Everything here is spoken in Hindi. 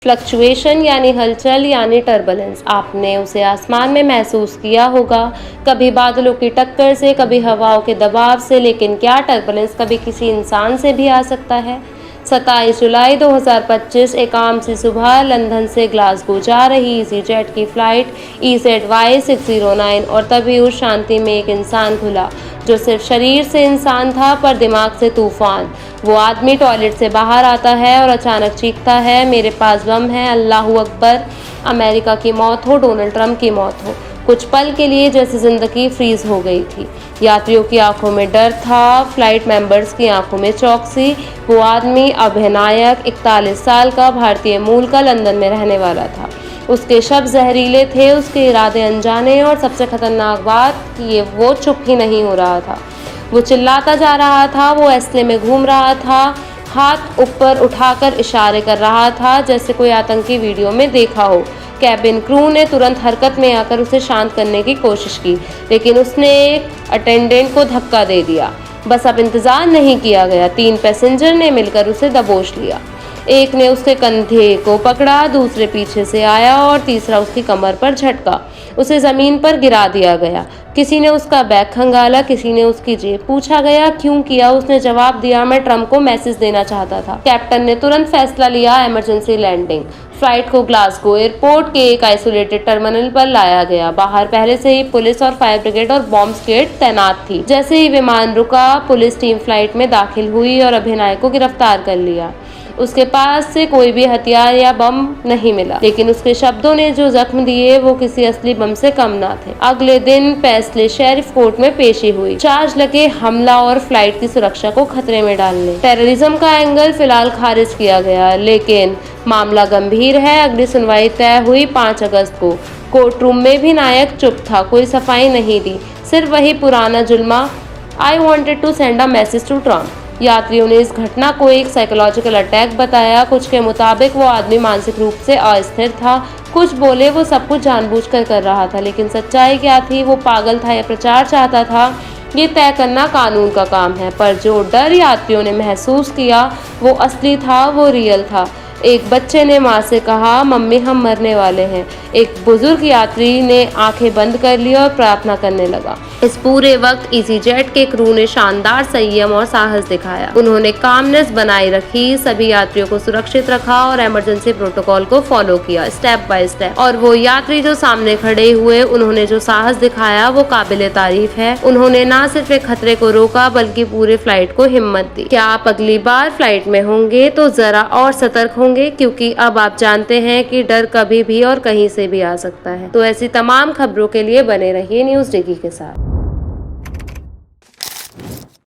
फ्लक्चुएशन यानी हलचल यानी टर्बुलेंस। आपने उसे आसमान में महसूस किया होगा, कभी बादलों की टक्कर से, कभी हवाओं के दबाव से, लेकिन क्या टर्बुलेंस कभी किसी इंसान से भी आ सकता है? 27 जुलाई 2025 एक आम सी सुबह लंदन से ग्लासगो जा रही ईज़ीजेट की फ़्लाइट EZY609 और तभी उस शांति में एक इंसान खुला जो सिर्फ शरीर से इंसान था पर दिमाग से तूफान। वो आदमी टॉयलेट से बाहर आता है और अचानक चीखता है, मेरे पास बम है, अल्लाहू अकबर, अमेरिका की मौत हो, डोनाल्ड ट्रंप की मौत हो। कुछ पल के लिए जैसे जिंदगी फ्रीज हो गई थी। यात्रियों की आंखों में डर था, फ्लाइट मेंबर्स की आंखों में चौकसी। वो आदमी अभिनायक 41 साल का भारतीय मूल का लंदन में रहने वाला था। उसके शब्द जहरीले थे, उसके इरादे अनजाने, और सबसे खतरनाक बात कि वो चुप ही नहीं हो रहा था। वो चिल्लाता जा रहा था, वो असले में घूम रहा था, हाथ ऊपर उठाकर इशारे कर रहा था जैसे कोई आतंकी वीडियो में देखा हो। कैबिन क्रू ने तुरंत हरकत में आकर उसे शांत करने की कोशिश की, लेकिन उसने एक अटेंडेंट को धक्का दे दिया। बस अब इंतजार नहीं किया गया। 3 पैसेंजर ने मिलकर उसे दबोच लिया। एक ने उसके कंधे को पकड़ा, दूसरे पीछे से आया और तीसरा उसकी कमर पर झटका। उसे जमीन पर गिरा दिया गया। किसी ने उसका बैग खंगाला, किसी ने उसकी जेब। पूछा गया क्यों किया, उसने जवाब दिया, मैं ट्रंप को मैसेज देना चाहता था। कैप्टन ने तुरंत फैसला लिया, इमरजेंसी लैंडिंग। फ्लाइट को ग्लासगो एयरपोर्ट के एक आइसोलेटेड टर्मिनल पर लाया गया। बाहर पहले से ही पुलिस और फायर ब्रिगेड और बॉम्ब स्क्वाड तैनात थी। जैसे ही विमान रुका, पुलिस टीम फ्लाइट में दाखिल हुई और अभिनय को गिरफ्तार कर लिया। उसके पास से कोई भी हथियार या बम नहीं मिला, लेकिन उसके शब्दों ने जो जख्म दिए वो किसी असली बम से कम ना थे। अगले दिन पेस्ले शेरिफ कोर्ट में पेशी हुई। चार्ज लगे हमला और फ्लाइट की सुरक्षा को खतरे में डालने। टेररिज्म का एंगल फिलहाल खारिज किया गया, लेकिन मामला गंभीर है। अगली सुनवाई तय हुई 5 अगस्त को। कोर्ट रूम में भी नायक चुप था, कोई सफाई नहीं दी, सिर्फ वही पुराना जुल्मा, I wanted to send a message to Trump. यात्रियों ने इस घटना को एक साइकोलॉजिकल अटैक बताया। कुछ के मुताबिक वो आदमी मानसिक रूप से अस्थिर था, कुछ बोले वो सब कुछ जानबूझकर कर रहा था, लेकिन सच्चाई क्या थी? वो पागल था या प्रचार चाहता था, ये तय करना कानून का काम है। पर जो डर यात्रियों ने महसूस किया वो असली था, वो रियल था। एक बच्चे ने माँ से कहा, मम्मी हम मरने वाले हैं। एक बुजुर्ग यात्री ने आंखें बंद कर ली और प्रार्थना करने लगा। इस पूरे वक्त ईज़ीजेट के क्रू ने शानदार संयम और साहस दिखाया। उन्होंने कामनेस बनाए रखी, सभी यात्रियों को सुरक्षित रखा और इमरजेंसी प्रोटोकॉल को फॉलो किया स्टेप बाय स्टेप। और वो यात्री जो सामने खड़े हुए, उन्होंने जो साहस दिखाया वो काबिले तारीफ है। उन्होंने न सिर्फ एक खतरे को रोका बल्कि पूरे फ्लाइट को हिम्मत दी। क्या आप अगली बार फ्लाइट में होंगे तो जरा और सतर्क होंगे, क्योंकि अब आप जानते हैं कि डर कभी भी और कहीं से भी आ सकता है। तो ऐसी तमाम खबरों के लिए बने रहिए न्यूज़ डिगी के साथ।